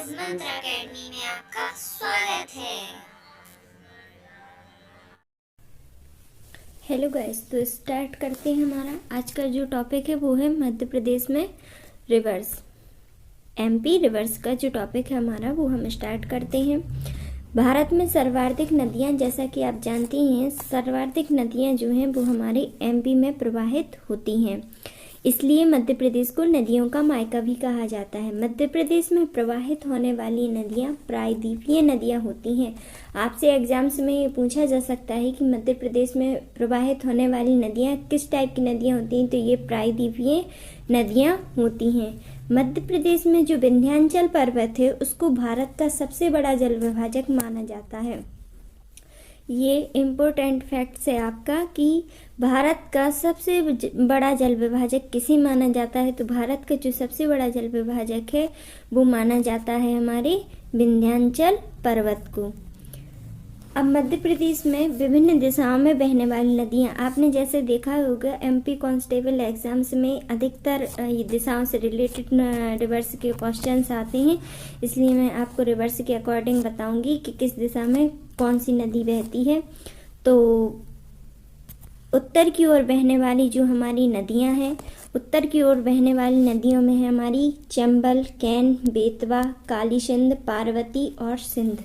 आज मंत्र अकेडमी में आपका स्वागत है। हेलो गाइस, तो स्टार्ट करते हैं। हमारा आज का जो टॉपिक है वो है मध्य प्रदेश में रिवर्स, एमपी रिवर्स का जो टॉपिक है हमारा वो हम स्टार्ट करते हैं। भारत में सर्वाधिक नदियां, जैसा कि आप जानते हैं, सर्वाधिक नदियां जो हैं वो हमारे एमपी में प्रवाहित होती हैं, इसलिए मध्य प्रदेश को नदियों का मायका भी कहा जाता है। मध्य प्रदेश में प्रवाहित होने वाली नदियां प्रायद्वीपीय नदियां होती हैं। आपसे एग्जाम्स में ये पूछा जा सकता है कि मध्य प्रदेश में प्रवाहित होने वाली नदियां किस टाइप की नदियां होती हैं, तो ये प्रायद्वीपीय नदियां होती हैं। मध्य प्रदेश में जो विंध्याचल पर्वत है उसको भारत का सबसे बड़ा जल विभाजक माना जाता है। ये इम्पोर्टेंट फैक्ट्स है आपका कि भारत का सबसे बड़ा जल विभाजक किसे माना जाता है, तो भारत का जो सबसे बड़ा जल विभाजक है वो माना जाता है हमारे विंध्याचल पर्वत को। अब मध्य प्रदेश में विभिन्न दिशाओं में बहने वाली नदियां, आपने जैसे देखा होगा एमपी कांस्टेबल एग्जाम्स में अधिकतर दिशाओं से रिलेटेड रिवर्स के क्वेश्चंस आते हैं, इसलिए मैं आपको रिवर्स के अकॉर्डिंग बताऊंगी कि किस दिशा में कौन सी नदी बहती है। तो उत्तर की ओर बहने वाली जो हमारी नदियां हैं, उत्तर की ओर बहने वाली नदियों में है हमारी चंबल, कैन, बेतवा, काली सिंध, पार्वती और सिंध।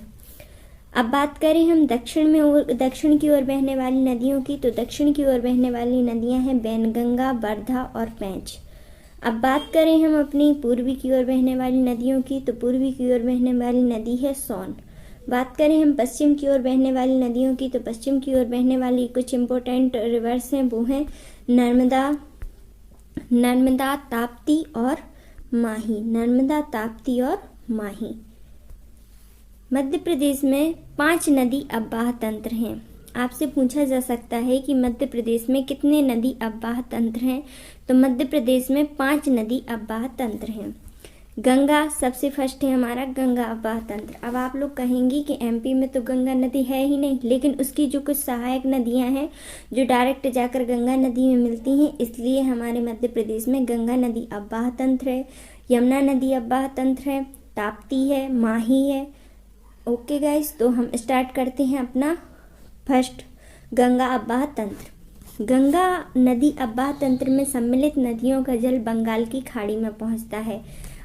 अब बात करें हम दक्षिण की ओर बहने वाली नदियों की, तो दक्षिण की ओर बहने वाली नदियां हैं बैनगंगा, वर्धा और पेंच। अब बात करें हम अपनी पूर्वी की ओर बहने वाली नदियों की, तो पूर्वी की ओर बहने वाली नदी है सोन। बात करें हम पश्चिम की ओर बहने वाली नदियों की, तो पश्चिम की ओर बहने वाली कुछ इम्पोर्टेंट रिवर्स हैं, वो हैं नर्मदा, ताप्ती और माही। नर्मदा, ताप्ती और माही। मध्य प्रदेश में 5 नदी अववाह तंत्र हैं। आपसे पूछा जा सकता है कि मध्य प्रदेश में कितने नदी अववाह तंत्र हैं, तो मध्य प्रदेश में 5 नदी अववाह तंत्र हैं। गंगा सबसे फर्स्ट है हमारा, गंगा अववाह तंत्र। अब आप लोग कहेंगे कि एमपी में तो गंगा नदी है ही नहीं, लेकिन उसकी जो कुछ सहायक नदियां हैं जो डायरेक्ट जाकर गंगा नदी में मिलती हैं, इसलिए हमारे मध्य प्रदेश में गंगा नदी अववाह तंत्र है, यमुना नदी अववाह तंत्र है, ताप्ती है, माही है। ओके गाइस, तो हम स्टार्ट करते हैं अपना फर्स्ट गंगा अववाह तंत्र। गंगा नदी अववाह तंत्र में सम्मिलित नदियों का जल बंगाल की खाड़ी में पहुंचता है।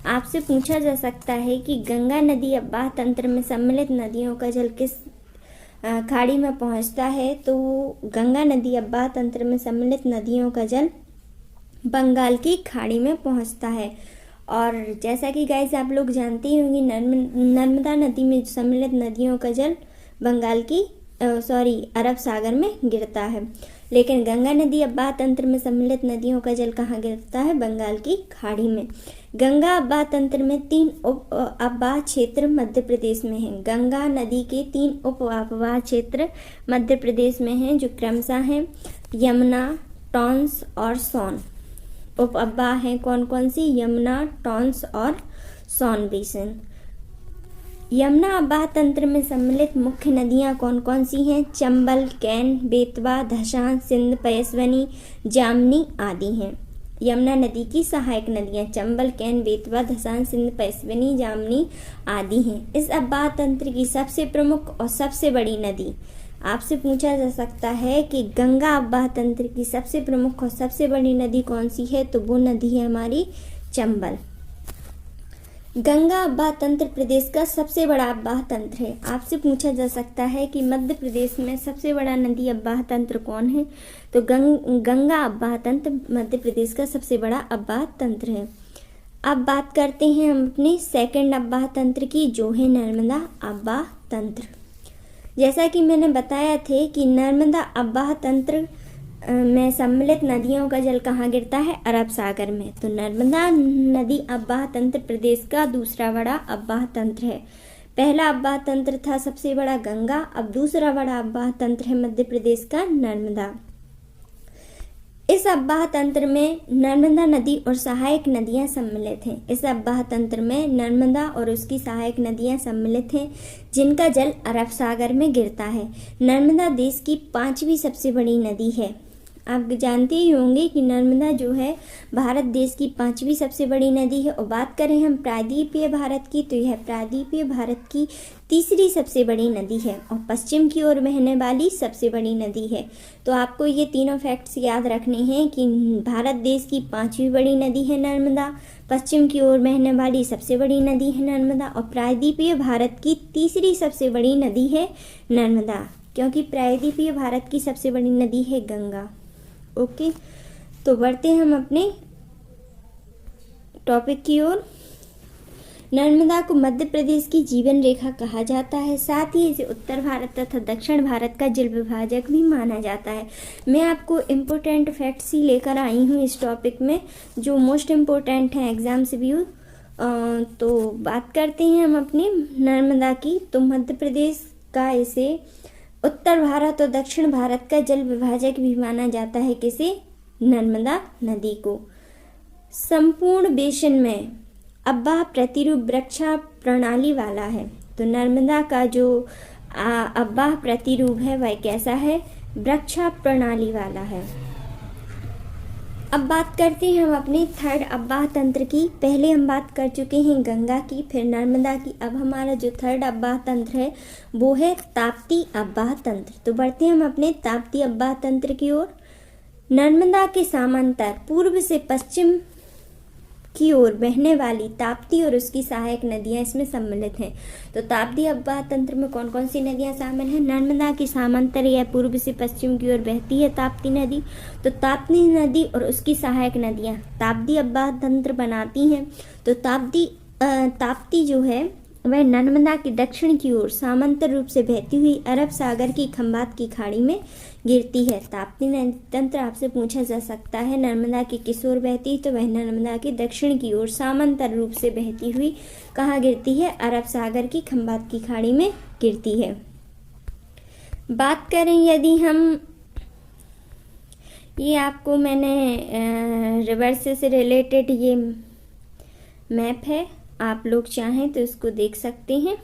आपसे पूछा जा सकता है कि गंगा नदी अववाह तंत्र में सम्मिलित नदियों का जल किस खाड़ी में पहुंचता है, तो गंगा नदी अववाह तंत्र में सम्मिलित नदियों का जल बंगाल की खाड़ी में पहुंचता है। और जैसा कि गाइस आप लोग जानते ही होंगे, नर्मदा नदी में सम्मिलित नदियों का जल अरब सागर में गिरता है, लेकिन गंगा नदी अववाह तंत्र में सम्मिलित नदियों का जल कहाँ गिरता है, बंगाल की खाड़ी में। गंगा अववाह तंत्र में 3 उप अववाह क्षेत्र मध्य प्रदेश में हैं। गंगा नदी के 3 उप अववाह क्षेत्र मध्य प्रदेश में हैं, जो क्रमशः हैं यमुना, टॉन्स और सोन। उप अववाह हैं कौन कौन सी, यमुना, टॉन्स और सोन बेसिन। यमुना अववाह तंत्र में सम्मिलित मुख्य नदियां कौन कौन सी हैं, चंबल, कैन, बेतवा, धशान, सिंध, पयस्विनी, जामनी आदि हैं। यमुना नदी की सहायक नदियां चंबल, कैन, बेतवा, धसान, सिंध, पयस्विनी, जामनी आदि हैं। इस अववाह तंत्र की सबसे प्रमुख और सबसे बड़ी नदी, आपसे पूछा जा सकता है कि गंगा अववाह तंत्र की सबसे प्रमुख और सबसे बड़ी नदी कौन सी है, तो वो नदी है हमारी चंबल। गंगा अववाह तंत्र प्रदेश का सबसे बड़ा अववाह तंत्र है। आपसे पूछा जा सकता है कि मध्य प्रदेश में सबसे बड़ा नदी अववाह तंत्र कौन है, तो गंगा अववाह तंत्र मध्य प्रदेश का सबसे बड़ा अववाह तंत्र है। अब बात करते हैं हम अपने सेकंड अववाह तंत्र की, जो है नर्मदा अववाह तंत्र। जैसा कि मैंने बताया थे कि नर्मदा अववाह तंत्र में सम्मिलित नदियों का जल कहाँ गिरता है, अरब सागर में। तो नर्मदा नदी अववाह तंत्र प्रदेश का दूसरा बड़ा अववाह तंत्र है। पहला अववाह तंत्र था सबसे बड़ा गंगा, अब दूसरा बड़ा अववाह तंत्र है मध्य प्रदेश का नर्मदा। इस अववाह तंत्र में नर्मदा नदी और सहायक नदियां सम्मिलित हैं। इस अववाह तंत्र में नर्मदा और उसकी सहायक नदियां सम्मिलित हैं, जिनका जल अरब सागर में गिरता है। नर्मदा देश की 5वीं सबसे बड़ी नदी है। आप जानते ही होंगे कि नर्मदा जो है भारत देश की 5वीं सबसे बड़ी नदी है। और बात करें हम प्रायद्वीपीय भारत की, तो यह प्रायद्वीपीय भारत की 3री सबसे बड़ी नदी है और पश्चिम की ओर बहने वाली सबसे बड़ी नदी है। तो आपको ये तीनों फैक्ट्स याद रखने हैं कि भारत देश की 5वीं बड़ी नदी है नर्मदा, पश्चिम की ओर बहने वाली सबसे बड़ी नदी है नर्मदा और प्रायद्वीपीय भारत की 3री सबसे बड़ी नदी है नर्मदा, क्योंकि प्रायद्वीपीय भारत की सबसे बड़ी नदी है गंगा। ओके, तो बढ़ते हैं हम अपने टॉपिक की ओर। नर्मदा को मध्य प्रदेश की जीवन रेखा कहा जाता है, साथ ही इसे उत्तर भारत तथा दक्षिण भारत का जल विभाजक भी माना जाता है। मैं आपको इम्पोर्टेंट फैक्ट्स ही लेकर आई हूँ इस टॉपिक में, जो मोस्ट इम्पोर्टेंट हैं एग्जाम से व्यू। तो बात करते हैं हम अपनी नर्मदा की। तो मध्य प्रदेश का इसे उत्तर भारत और दक्षिण भारत का जल विभाजक भी माना जाता है। किसे? नर्मदा नदी को। संपूर्ण बेसिन में अब्बाह प्रतिरूप वृक्षा प्रणाली वाला है। तो नर्मदा का जो अब्बाह प्रतिरूप है वह कैसा है? वृक्षा प्रणाली वाला है। अब बात करते हैं हम अपने थर्ड अब्बाह तंत्र की। पहले हम बात कर चुके हैं गंगा की, फिर नर्मदा की। अब हमारा जो थर्ड अब्बाह तंत्र है वो है ताप्ती अब्बाह तंत्र। तो बढ़ते हैं हम अपने ताप्ती अब्बाह तंत्र की ओर। नर्मदा के समांतर पूर्व से पश्चिम की ओर बहने वाली ताप्ती और उसकी सहायक नदियां इसमें सम्मिलित हैं। तो ताप्ती अब्बाह तंत्र में कौन कौन सी नदियां शामिल हैं? नर्मदा की समांतर या पूर्व से पश्चिम की ओर बहती है ताप्ती नदी। तो ताप्ती नदी और उसकी सहायक नदियां ताप्ती अब्बाह तंत्र बनाती हैं। तो ताप्ती जो है वह नर्मदा की दक्षिण की ओर समांतर रूप से बहती हुई अरब सागर की खंबात की खाड़ी में गिरती है। ताप्ती नदी तंत्र आपसे पूछा जा सकता है नर्मदा की किस ओर बहती? तो वह नर्मदा की दक्षिण की ओर समांतर रूप से बहती हुई कहाँ गिरती है? अरब सागर की खंबात की खाड़ी में गिरती है। बात करें यदि हम, ये आपको मैंने रिवर्स से रिलेटेड ये मैप है, आप लोग चाहें तो इसको देख सकते हैं।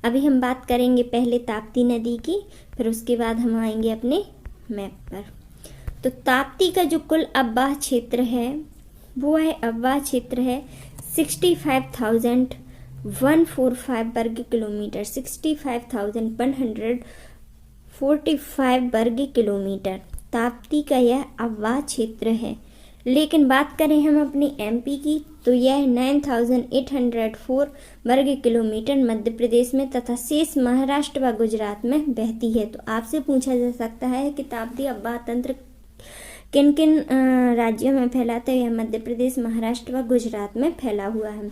अभी हम बात करेंगे पहले ताप्ती नदी की, फिर उसके बाद हम आएंगे अपने मैप पर। तो ताप्ती का जो कुल अब्बाह क्षेत्र है वो है अब्बाह क्षेत्र है 65,145 वर्ग किलोमीटर, 65,145 वर्ग किलोमीटर ताप्ती का यह अब्बाह क्षेत्र है। लेकिन बात करें हम अपनी एमपी की, तो यह 9,804 वर्ग किलोमीटर मध्य प्रदेश में तथा शेष महाराष्ट्र व गुजरात में बहती है। तो आपसे पूछा जा सकता है कि ताप्ती अब्बाह तंत्र किन किन राज्यों में फैलाता है? यह मध्य प्रदेश, महाराष्ट्र व गुजरात में फैला हुआ है।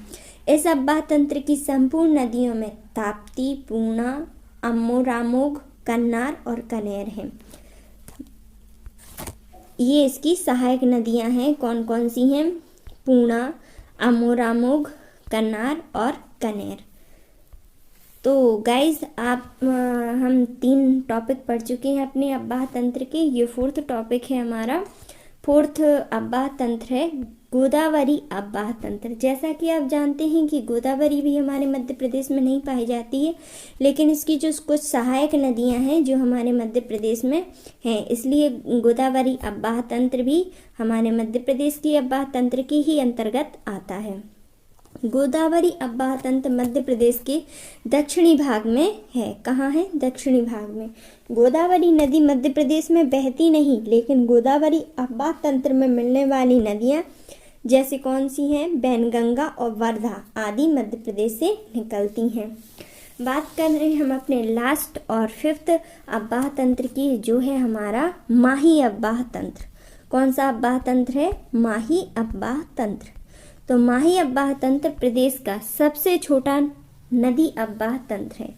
इस अब्बाह तंत्र की संपूर्ण नदियों में ताप्ती, पूर्णा, अम्मोरामोग, कन्नार और कनेर हैं। ये इसकी सहायक नदियां हैं। कौन कौन सी हैं? पूर्णा, अमोरामोग, कन्नार और कनेर। तो गाइज हम 3 टॉपिक पढ़ चुके हैं अपने अब्बाह तंत्र के। ये 4th टॉपिक है हमारा। 4th अब्बाह तंत्र है गोदावरी अब्बाह तंत्र। जैसा कि आप जानते हैं कि गोदावरी भी हमारे मध्य प्रदेश में नहीं पाई जाती है, लेकिन इसकी जो कुछ सहायक नदियां हैं जो हमारे मध्य प्रदेश में हैं, इसलिए गोदावरी अब्बाह तंत्र भी हमारे मध्य प्रदेश की अब्बाह तंत्र के ही अंतर्गत आता है। गोदावरी अब्बाह तंत्र मध्य प्रदेश के दक्षिणी भाग में है। कहाँ है? दक्षिणी भाग में। गोदावरी नदी मध्य प्रदेश में बहती नहीं, लेकिन गोदावरी अब्बाह तंत्र में मिलने वाली नदियां जैसे कौन सी हैं? बैनगंगा और वर्धा आदि मध्य प्रदेश से निकलती हैं। बात कर रहे हैं हम अपने लास्ट और 5th अब्बाह तंत्र की, जो है हमारा माही अब्बाह तंत्र। कौन सा अब्बाह तंत्र है? माही अब्बाह तंत्र। तो माही अब्बाह तंत्र प्रदेश का सबसे छोटा नदी अब्बाह तंत्र है।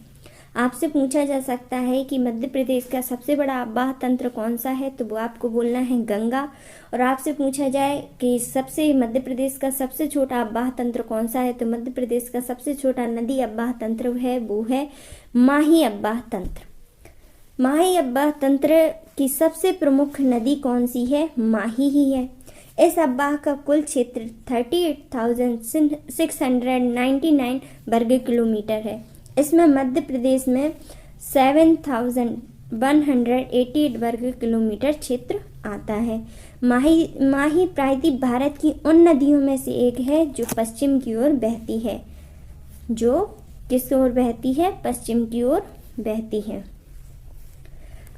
आपसे पूछा जा सकता है कि मध्य प्रदेश का सबसे बड़ा अब्बाह तंत्र कौन सा है? तो वो आपको बोलना है गंगा। और आपसे पूछा जाए कि मध्य प्रदेश का सबसे छोटा अब्बाह तंत्र कौन सा है? तो मध्य प्रदेश का सबसे छोटा नदी अब्बाह तंत्र है वो है माही अब्बाह तंत्र। माही अब्बाह तंत्र की सबसे प्रमुख नदी कौन सी है? माही ही है। इस अब्बाह का कुल क्षेत्र 38,699 वर्ग किलोमीटर है। इसमें मध्य प्रदेश में 7,000 188 वर्ग किलोमीटर क्षेत्र आता है। माही प्रायद्वीप भारत की उन नदियों में से एक है जो पश्चिम की ओर बहती है, जो किस ओर बहती है? पश्चिम की ओर बहती है।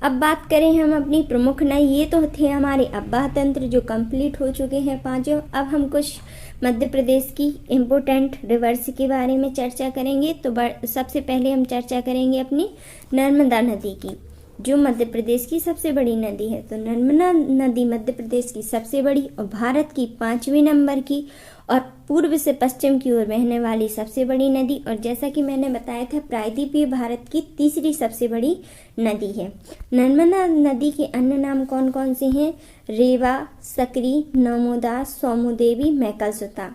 अब बात करें हम अपनी प्रमुख नदी, ये तो थे हमारे अब्बाह तंत्र जो कंप्लीट हो चुके हैं पांचों। अब हम कुछ मध्य प्रदेश की इम्पोर्टेंट रिवर्स के बारे में चर्चा करेंगे। तो सबसे पहले हम चर्चा करेंगे अपनी नर्मदा नदी की, जो मध्य प्रदेश की सबसे बड़ी नदी है। तो नर्मदा नदी मध्य प्रदेश की सबसे बड़ी और भारत की 5वें नंबर की और पूर्व से पश्चिम की ओर बहने वाली सबसे बड़ी नदी, और जैसा कि मैंने बताया था प्रायद्वीपीय भारत की तीसरी सबसे बड़ी नदी है। नर्मदा नदी के अन्य नाम कौन कौन से हैं? रेवा, सकरी, नर्मदा, सोमुदेवी, मैकलसुता।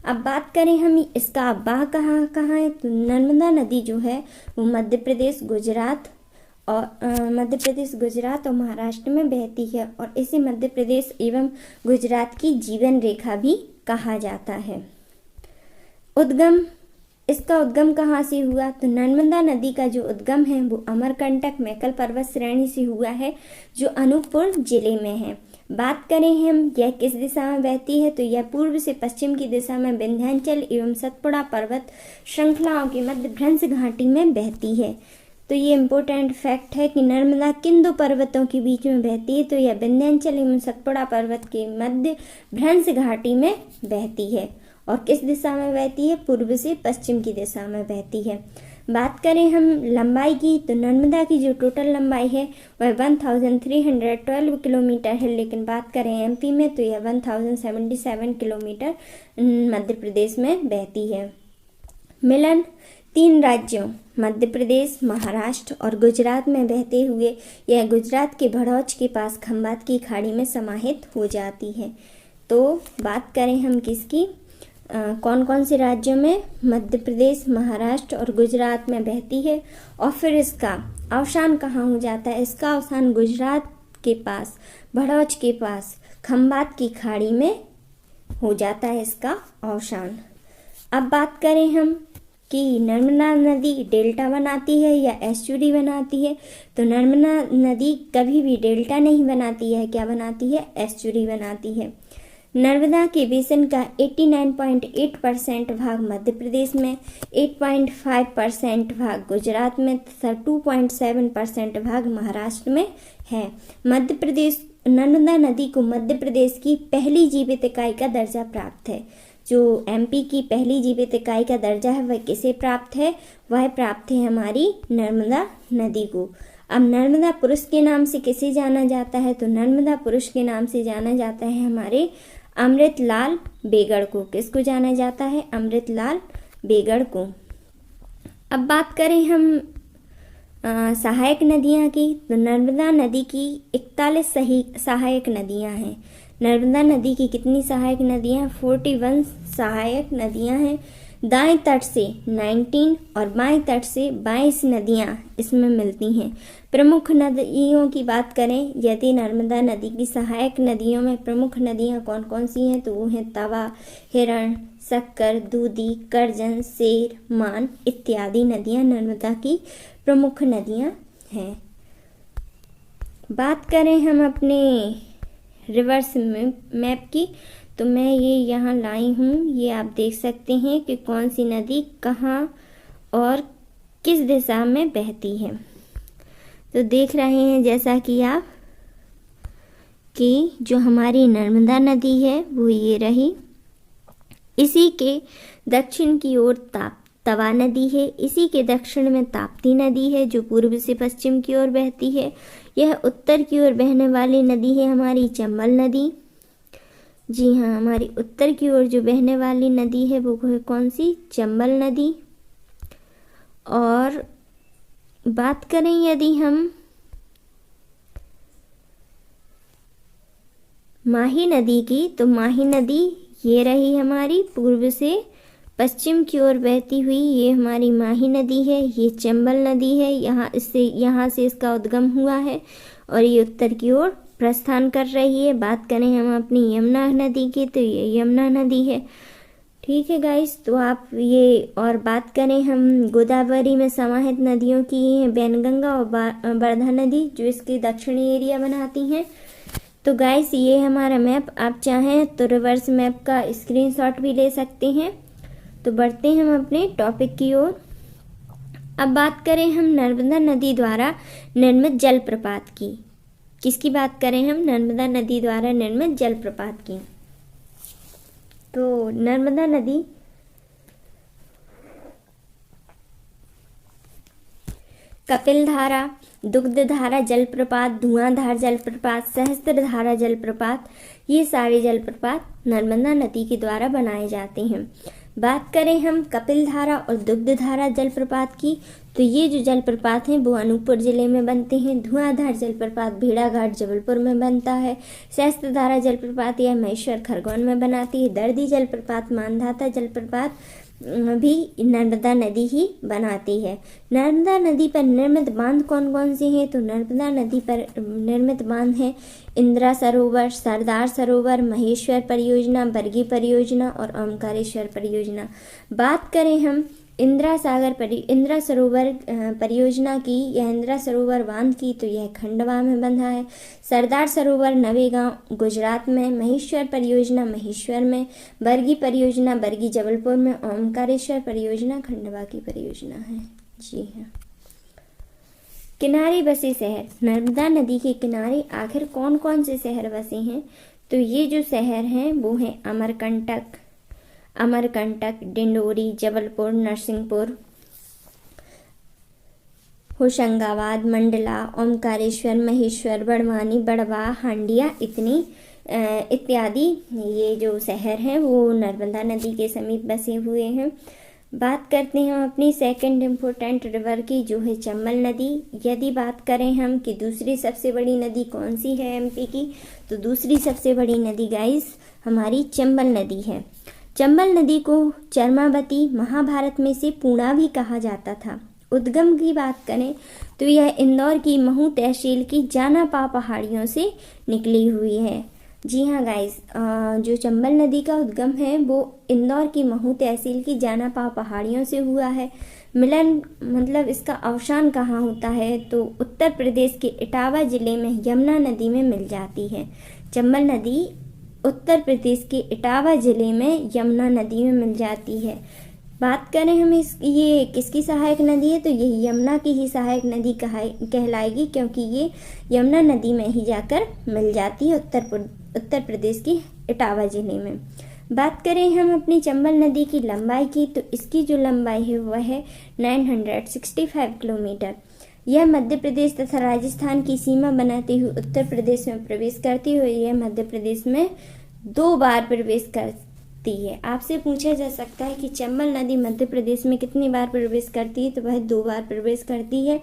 अब बात करें हम इसका अब्बाह कहाँ कहाँ है, तो नर्मदा नदी जो है वो मध्य प्रदेश, गुजरात और महाराष्ट्र में बहती है, और इसे मध्य प्रदेश एवं गुजरात की जीवन रेखा भी कहा जाता है। इसका उद्गम कहाँ से हुआ? तो नर्मदा नदी का जो उद्गम है वो अमरकंटक मैकल पर्वत श्रेणी से हुआ है, जो अनूपपुर जिले में है। बात करें हम यह किस दिशा में बहती है, तो यह पूर्व से पश्चिम की दिशा में विंध्याचल एवं सतपुड़ा पर्वत श्रृंखलाओं के मध्य भ्रंश घाटी में बहती है। तो ये इम्पोर्टेंट फैक्ट है कि नर्मदा किन दो पर्वतों के बीच में बहती है, तो यह विंध्याचल एवं सतपुड़ा पर्वत के मध्य भ्रंश घाटी में बहती है। और किस दिशा में बहती है? पूर्व से पश्चिम की दिशा में बहती है। बात करें हम लंबाई की, तो नर्मदा की जो टोटल लंबाई है वह 1312 किलोमीटर है, लेकिन बात करें एमपी में तो यह 1077 किलोमीटर मध्य प्रदेश में बहती है। मिलन 3 राज्यों मध्य प्रदेश, महाराष्ट्र और गुजरात में बहते हुए यह गुजरात के भड़ौच के पास खंबात की खाड़ी में समाहित हो जाती है। तो बात करें हम किसकी, कौन कौन से राज्यों में? मध्य प्रदेश, महाराष्ट्र और गुजरात में बहती है। और फिर इसका अवसान कहाँ हो जाता है? इसका अवसान गुजरात के पास, भड़ौच के पास खंबात की खाड़ी में हो जाता है इसका अवसान। अब बात करें हम कि नर्मदा नदी डेल्टा बनाती है या एस्चुरी बनाती है, तो नर्मदा नदी कभी भी डेल्टा नहीं बनाती है। क्या बनाती है? एस्चुरी बनाती है। नर्मदा के बेसिन का 89.8% भाग मध्य प्रदेश में, 8.5% भाग गुजरात में तथा 2.7% भाग महाराष्ट्र में है। नर्मदा नदी को मध्य प्रदेश की पहली जीवित इकाई का दर्जा प्राप्त है। जो एमपी की पहली जीवित इकाई का दर्जा है वह किसे प्राप्त है? वह प्राप्त है हमारी नर्मदा नदी को। अब नर्मदा पुरुष के नाम से किसे जाना जाता है? तो नर्मदा पुरुष के नाम से जाना जाता है हमारे अमृतलाल बेगड़ को। किसको जाना जाता है? अमृतलाल बेगड़ को। अब बात करें हम सहायक नदियां की, तो नर्मदा नदी की 41 सहायक नदियां हैं। नर्मदा नदी की कितनी सहायक नदियां? 41 सहायक नदियां हैं। दाएं तट से 19 और बाएं तट से 22 नदियां इसमें मिलती हैं। प्रमुख नदियों की बात करें, यदि नर्मदा नदी की सहायक नदियों में प्रमुख नदियां कौन कौन सी हैं, तो वो हैं तवा, हिरण, शक्कर, दूधी, करजन, सेर, मान इत्यादि नदियां नर्मदा की प्रमुख नदियां हैं। बात करें हम अपने रिवर्स मैप की, तो मैं ये यहाँ लाई हूँ, ये आप देख सकते हैं कि कौन सी नदी कहाँ और किस दिशा में बहती है। तो देख रहे हैं जैसा कि आप कि जो हमारी नर्मदा नदी है वो ये रही, इसी के दक्षिण की ओर तवा नदी है, इसी के दक्षिण में ताप्ती नदी है जो पूर्व से पश्चिम की ओर बहती है। यह उत्तर की ओर बहने वाली नदी है हमारी चंबल नदी। जी हाँ, हमारी उत्तर की ओर जो बहने वाली नदी है वो है कौन सी? चंबल नदी। और बात करें यदि हम माही नदी की, तो माही नदी ये रही हमारी पूर्व से पश्चिम की ओर बहती हुई, ये हमारी माही नदी है। ये चंबल नदी है, यहाँ से इसका उद्गम हुआ है और ये उत्तर की ओर प्रस्थान कर रही है। बात करें हम अपनी यमुना नदी की, तो ये यमुना नदी है। ठीक है गाइस, तो आप ये और बात करें हम गोदावरी में समाहित नदियों की, वैनगंगा और वर्धा नदी जो इसके दक्षिणी एरिया बनाती हैं। तो गाइस ये हमारा मैप, आप चाहें तो रिवर्स मैप का स्क्रीनशॉट भी ले सकते हैं। तो बढ़ते हैं हम अपने टॉपिक की ओर। अब बात करें हम नर्मदा नदी द्वारा निर्मित जलप्रपात की। किसकी बात करें हम? नर्मदा नदी द्वारा निर्मित जलप्रपात की। तो नर्मदा नदी कपिलधारा, दुग्धधारा जलप्रपात, धुआंधार जलप्रपात, सहस्त्रधारा जलप्रपात, ये सारे जलप्रपात नर्मदा नदी के द्वारा बनाए जाते हैं। बात करें हम कपिलधारा और दुग्धधारा जलप्रपात की, तो ये जो जलप्रपात हैं वो अनूपपुर जिले में बनते हैं। धुआंधार जलप्रपात भेड़ाघाट जबलपुर में बनता है। सहस्त्रधारा जलप्रपात यह महेश्वर खरगोन में बनाती है। दर्दी जलप्रपात, मानधाता जलप्रपात भी नर्मदा नदी ही बनाती है। नर्मदा नदी पर निर्मित बांध कौन कौन से हैं? तो नर्मदा नदी पर निर्मित बांध हैं इंदिरा सरोवर, सरदार सरोवर, महेश्वर परियोजना, बरगी परियोजना और ओमकारेश्वर परियोजना। बात करें हम इंदिरा सरोवर परियोजना की या इंदिरा सरोवर बांध की, तो यह खंडवा में बंधा है। सरदार सरोवर नवेगांव गुजरात में, महेश्वर परियोजना महेश्वर में, बरगी परियोजना बरगी जबलपुर में, ओमकारेश्वर परियोजना खंडवा की परियोजना है। जी हाँ। किनारे बसे शहर, नर्मदा नदी के किनारे आखिर कौन कौन से शहर बसे हैं? तो ये जो शहर हैं वो हैं अमरकंटक, डिंडोरी, जबलपुर, नरसिंहपुर, होशंगाबाद, मंडला, ओमकारेश्वर, महेश्वर, बड़वानी, बड़वा, हांडिया इत्यादि ये जो शहर हैं वो नर्मदा नदी के समीप बसे हुए हैं। बात करते हैं हम अपनी सेकंड इम्पोर्टेंट रिवर की, जो है चंबल नदी। यदि बात करें हम कि दूसरी सबसे बड़ी नदी कौन सी है एमपी की, तो दूसरी सबसे बड़ी नदी गाइस हमारी चंबल नदी है। चंबल नदी को चरमावती महाभारत में से पूर्णा भी कहा जाता था। उद्गम की बात करें तो यह इंदौर की महू तहसील की जानापा पहाड़ियों से निकली हुई है। जी हाँ गाइस, जो चंबल नदी का उद्गम है वो इंदौर की महू तहसील की जानापा पहाड़ियों से हुआ है। मिलन मतलब इसका अवसान कहाँ होता है? तो उत्तर प्रदेश के इटावा जिले में यमुना नदी में मिल जाती है। चंबल नदी उत्तर प्रदेश के इटावा जिले में यमुना नदी में मिल जाती है। बात करें हम ये किसकी सहायक नदी है? तो ये यमुना की ही सहायक नदी कहलाएगी, क्योंकि ये यमुना नदी में ही जाकर मिल जाती है उत्तर प्रदेश की इटावा जिले में। बात करें हम अपनी चंबल नदी की लंबाई की, तो इसकी जो लंबाई है वह है 965 किलोमीटर। यह मध्य प्रदेश तथा राजस्थान की सीमा बनाते हुए उत्तर प्रदेश में प्रवेश करती हुई यह मध्य प्रदेश में 2 बार प्रवेश करती है। आपसे पूछा जा सकता है कि चंबल नदी मध्य प्रदेश में कितनी बार प्रवेश करती है? तो वह 2 बार प्रवेश करती है।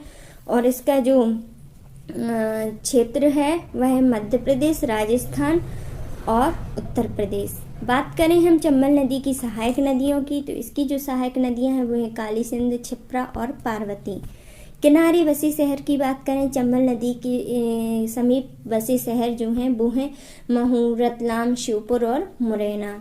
और इसका जो क्षेत्र है वह मध्य प्रदेश, राजस्थान और उत्तर प्रदेश। बात करें हम चंबल नदी की सहायक नदियों की, तो इसकी जो सहायक नदियां हैं वो है काली सिंध, क्षिप्रा और पार्वती। किनारे बसे शहर की बात करें, चंबल नदी के समीप बसे शहर जो हैं वो हैं महू, रतलाम, श्योपुर और मुरैना।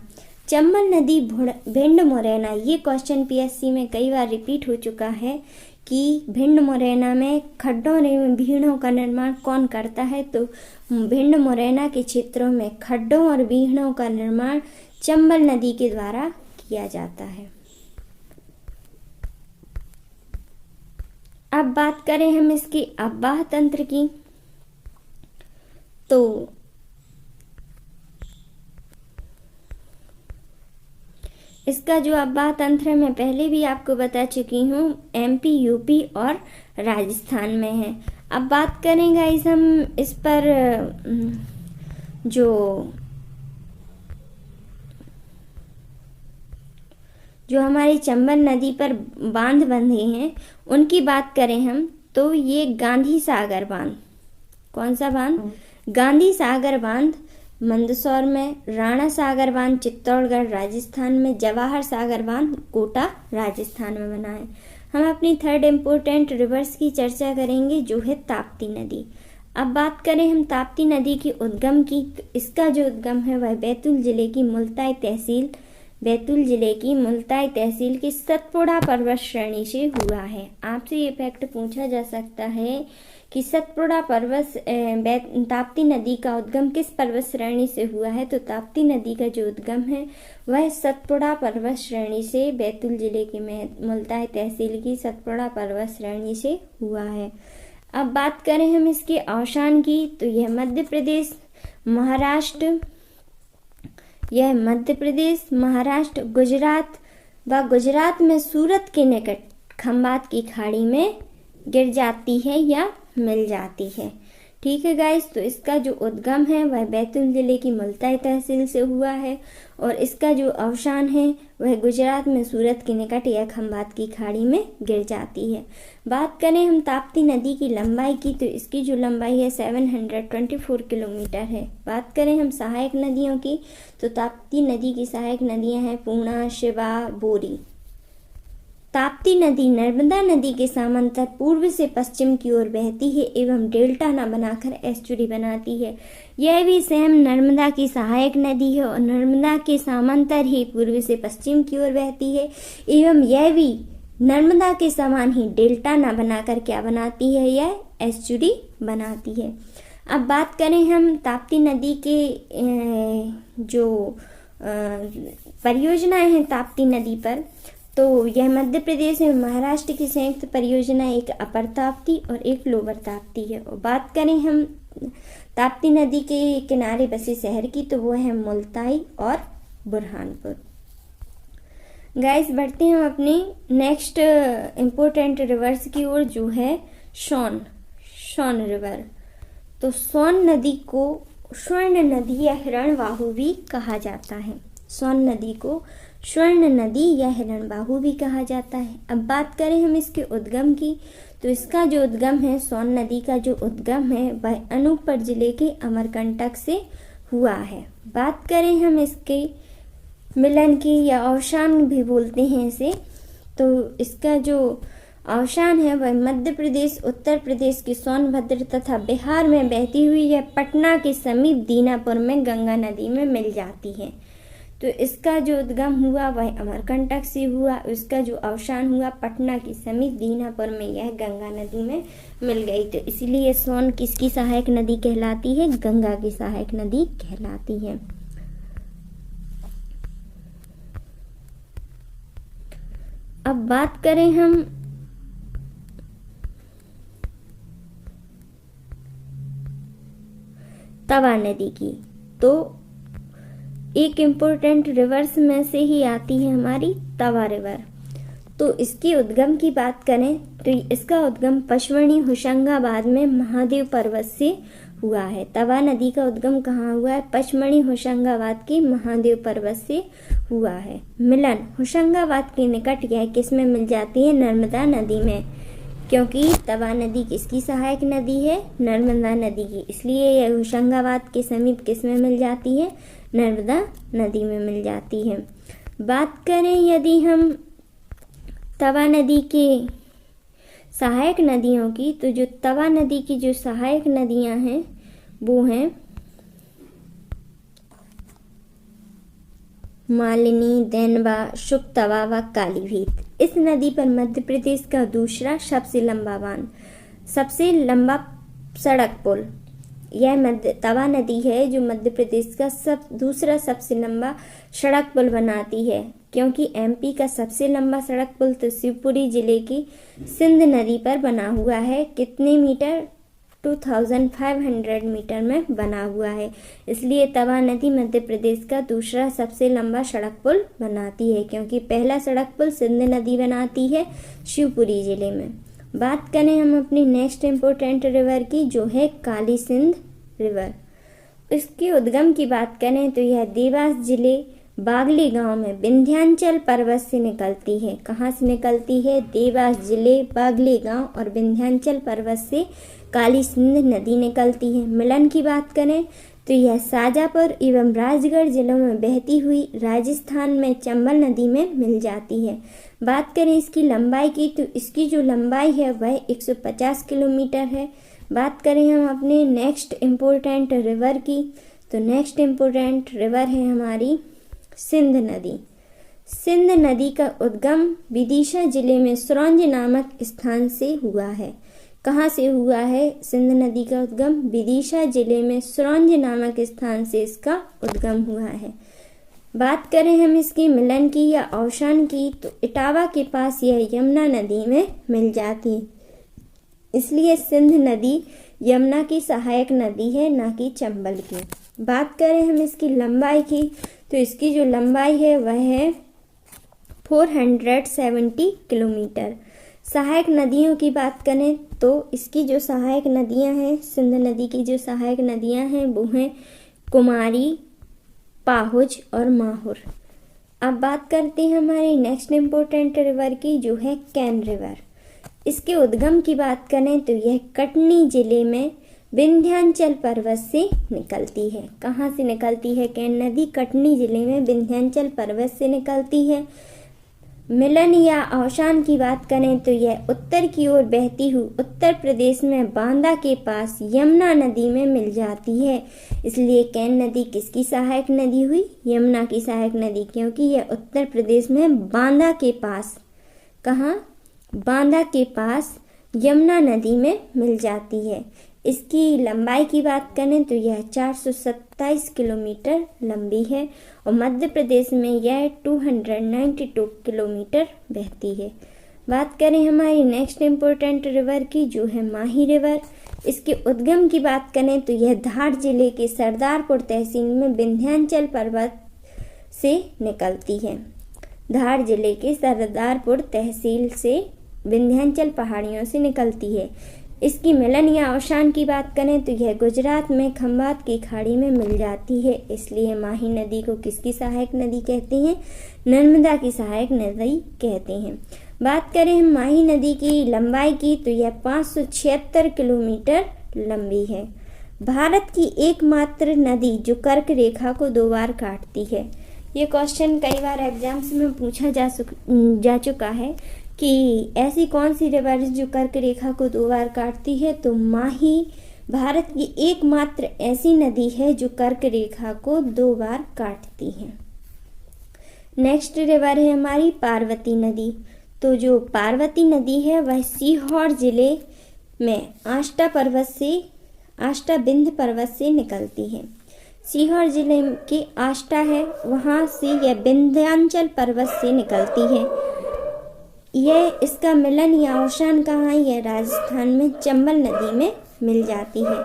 चंबल नदी, भिंड, मुरैना, ये क्वेश्चन पीएससी में कई बार रिपीट हो चुका है कि भिंड मुरैना में खड्डों एवं बीहड़ों का निर्माण कौन करता है? तो भिंड मुरैना के क्षेत्रों में खड्डों और बीहड़ों का निर्माण चंबल नदी के द्वारा किया जाता है। अब बात करें हम इसकी अववाह तंत्र की, तो इसका जो अववाह तंत्र है मैं पहले भी आपको बता चुकी हूँ, एमपी, यूपी और राजस्थान में है। अब बात करें गाइस हम इस पर जो हमारी चंबल नदी पर बांध बंधे हैं उनकी बात करें हम, तो ये गांधी सागर बांध, कौन सा बांध? गांधी सागर बांध मंदसौर में, राणा सागर बांध चित्तौड़गढ़ राजस्थान में, जवाहर सागर बांध कोटा राजस्थान में बना है। हम अपनी थर्ड इम्पोर्टेंट रिवर्स की चर्चा करेंगे जो है ताप्ती नदी। अब बात करें हम ताप्ती नदी की उद्गम की, तो इसका जो उद्गम है वह बैतूल जिले की मुल्ताई तहसील बैतूल जिले की मुल्ताई तहसील की सतपुड़ा पर्वत श्रेणी से हुआ है। आपसे ये फैक्ट पूछा जा सकता है कि सतपुड़ा पर्वत ताप्ती नदी का उद्गम किस पर्वत श्रेणी से हुआ है। तो ताप्ती नदी का जो उद्गम है वह सतपुड़ा पर्वत श्रेणी से बैतूल जिले की मुल्ताई तहसील की सतपुड़ा पर्वत श्रेणी से हुआ है। अब बात करें हम इसके अवशान की, तो यह मध्य प्रदेश, महाराष्ट्र, गुजरात में सूरत के निकट खंबात की खाड़ी में गिर जाती है या मिल जाती है। ठीक है गाइस, तो इसका जो उद्गम है वह बैतूल जिले की मुल्ताई तहसील से हुआ है और इसका जो अवशान है वह गुजरात में सूरत के निकट या खंबात की खाड़ी में गिर जाती है। बात करें हम ताप्ती नदी की लंबाई की, तो इसकी जो लंबाई है 724 किलोमीटर है। बात करें हम सहायक नदियों की, तो ताप्ती नदी की सहायक नदियां हैं पूर्णा, शिवा, बोरी। ताप्ती नदी नर्मदा नदी के समांतर पूर्व से पश्चिम की ओर बहती है एवं डेल्टा न बनाकर एस्चुरी बनाती है। यह भी सेम नर्मदा की सहायक नदी है और नर्मदा के समांतर ही पूर्व से पश्चिम की ओर बहती है एवं यह भी नर्मदा के समान ही डेल्टा न बनाकर क्या बनाती है, यह एस्चुरी बनाती है। अब बात करें हम ताप्ती नदी के जो परियोजनाएं हैं ताप्ती नदी पर, तो यह मध्य प्रदेश और महाराष्ट्र की संयुक्त परियोजना एक अपर ताप्ती और एक लोअर ताप्ती है। और बात करें हम ताप्ती नदी के किनारे बसे शहर की, तो वो है मुल्ताई और बुरहानपुर। गाइस, बढ़ते हैं हम अपनी नेक्स्ट इम्पोर्टेंट रिवर्स की ओर, जो है सोन रिवर। तो सोन नदी को स्वर्ण नदी या हिरणबाहु भी कहा जाता है। सोन नदी को स्वर्ण नदी या हिरणबाहु भी कहा जाता है। अब बात करें हम इसके उद्गम की, तो इसका जो उद्गम है, सोन नदी का जो उद्गम है वह अनूपपुर जिले के अमरकंटक से हुआ है। बात करें हम इसके मिलन की या अवशान भी बोलते हैं इसे, तो इसका जो अवशान है वह मध्य प्रदेश, उत्तर प्रदेश की सोनभद्र तथा बिहार में बहती हुई यह पटना के समीप दीनापुर में गंगा नदी में मिल जाती है। तो इसका जो उद्गम हुआ वह अमरकंटक से हुआ, इसका जो अवशान हुआ पटना के समीप दीनापुर में यह गंगा नदी में मिल गई। तो इसीलिए सोन किसकी सहायक नदी कहलाती है, गंगा की सहायक नदी कहलाती है। अब बात करें हम तवा नदी की, तो एक इम्पोर्टेंट रिवर्स में से ही आती है हमारी तवा रिवर। तो इसके उद्गम की बात करें तो इसका उद्गम पचमढ़ी होशंगाबाद में महादेव पर्वत से हुआ है। तवा नदी का उद्गम कहाँ हुआ है, पचमढ़ी होशंगाबाद के महादेव पर्वत से हुआ है। मिलन होशंगाबाद के निकट यह किस में मिल जाती है, नर्मदा नदी में, क्योंकि तवा नदी किसकी सहायक नदी है, नर्मदा नदी की, इसलिए यह होशंगाबाद के समीप किस में मिल जाती है, नर्मदा नदी में मिल जाती है। बात करें यदि हम तवा नदी के सहायक नदियों की, तो जो तवा नदी की जो सहायक नदियां हैं वो हैं मालिनी, देनवा, शुकतवा व कालीभीत। इस नदी पर मध्य प्रदेश का दूसरा सबसे लंबा सड़क पुल, यह तवा नदी है जो मध्य प्रदेश का दूसरा सबसे लंबा सड़क पुल बनाती है, क्योंकि एमपी का सबसे लंबा सड़क पुल तो शिवपुरी जिले की सिंध नदी पर बना हुआ है। कितने मीटर, 2500 मीटर में बना हुआ है, इसलिए तवा नदी मध्य प्रदेश का दूसरा सबसे लंबा सड़क पुल बनाती है, क्योंकि पहला सड़क पुल सिंध नदी बनाती है शिवपुरी जिले में। बात करें हम अपनी नेक्स्ट इम्पोर्टेंट रिवर की, जो है काली सिंध रिवर। इसके उद्गम की बात करें तो यह देवास जिले बागली गांव में विंध्याचल पर्वत से निकलती है। कहाँ से निकलती है, देवास जिले बागली गांव और विंध्याचल पर्वत से काली सिंध नदी निकलती है। मिलन की बात करें तो यह शाजापुर एवं राजगढ़ जिलों में बहती हुई राजस्थान में चंबल नदी में मिल जाती है। बात करें इसकी लंबाई की, तो इसकी जो लंबाई है वह 150 किलोमीटर है। बात करें हम अपने नेक्स्ट इम्पोर्टेंट रिवर की, तो नेक्स्ट इम्पोर्टेंट रिवर है हमारी सिंध नदी। सिंध नदी का उद्गम विदिशा जिले में सुरंज नामक स्थान से हुआ है। कहाँ से हुआ है सिंध नदी का उद्गम? विदिशा जिले में सुरंज नामक स्थान से इसका उद्गम हुआ है। बात करें हम इसके मिलन की या अवसान की, तो इटावा के पास यह यमुना नदी में मिल जाती है, इसलिए सिंध नदी यमुना की सहायक नदी है, ना कि चंबल की। बात करें हम इसकी लंबाई की, तो इसकी जो लंबाई है वह है 470 किलोमीटर। सहायक नदियों की बात करें तो इसकी जो सहायक नदियां हैं, सिंध नदी की जो सहायक नदियां हैं वो हैं कुमारी, पाहुज और माहुर। अब बात करते हैं हमारे नेक्स्ट इम्पोर्टेंट रिवर की, जो है कैन रिवर। इसके उद्गम की बात करें तो यह कटनी जिले में विंध्याचल पर्वत से निकलती है। कहाँ से निकलती है कैन नदी? कटनी जिले में विंध्याचल पर्वत से निकलती है। मिलन या अवसान की बात करें तो यह उत्तर की ओर बहती हुई उत्तर प्रदेश में बांदा के पास यमुना नदी में मिल जाती है, इसलिए कैन नदी किसकी सहायक नदी हुई? यमुना की सहायक नदी, क्योंकि यह उत्तर प्रदेश में बांदा के पास, कहाँ? बांदा के पास यमुना नदी में मिल जाती है। इसकी लंबाई की बात करें तो यह 427 किलोमीटर लंबी है और मध्य प्रदेश में यह 292 किलोमीटर बहती है। बात करें हमारी नेक्स्ट इम्पोर्टेंट रिवर की, जो है माही रिवर। इसके उद्गम की बात करें तो यह धार जिले के सरदारपुर तहसील में विंध्याचल पर्वत से निकलती है। धार जिले के सरदारपुर तहसील से विंध्याचल पहाड़ियों से निकलती है। इसकी मिलन या अवसान की बात करें तो यह गुजरात में खंभात की खाड़ी में मिल जाती है, इसलिए माही नदी को किसकी सहायक नदी कहते हैं? नर्मदा की सहायक नदी कहते हैं। बात करें हम माही नदी की लंबाई की, तो यह 576 किलोमीटर लंबी है। भारत की एकमात्र नदी जो कर्क रेखा को 2 बार काटती है। ये क्वेश्चन कई बार एग्जाम्स में पूछा जा चुका है कि ऐसी कौन सी रिवर जो कर्क रेखा को 2 बार काटती है, तो माही भारत की एकमात्र ऐसी नदी है जो कर्क रेखा को 2 बार काटती है। नेक्स्ट रिवर है हमारी पार्वती नदी। तो जो पार्वती नदी है वह सीहोर जिले में आष्टा बिंद पर्वत से निकलती है। सीहोर जिले की आष्टा है, वहाँ से यह विंध्याचल पर्वत से निकलती है। यह इसका मिलन या अवसान कहाँ है? यह राजस्थान में चंबल नदी में मिल जाती है।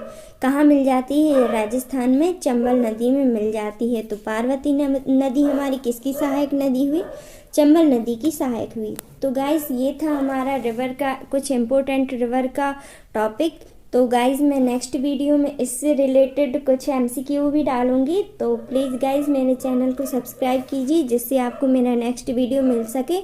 कहाँ मिल जाती है? यह राजस्थान में चंबल नदी में मिल जाती है। तो पार्वती नदी हमारी किसकी सहायक नदी हुई? चंबल नदी की सहायक हुई। तो गाइस ये था हमारा रिवर का कुछ इम्पोर्टेंट रिवर का टॉपिक। तो गाइस मैं नेक्स्ट वीडियो में इससे रिलेटेड कुछ MCQ भी डालूंगी, तो प्लीज़ गाइस मेरे चैनल को सब्सक्राइब कीजिए जिससे आपको मेरा नेक्स्ट वीडियो मिल सके।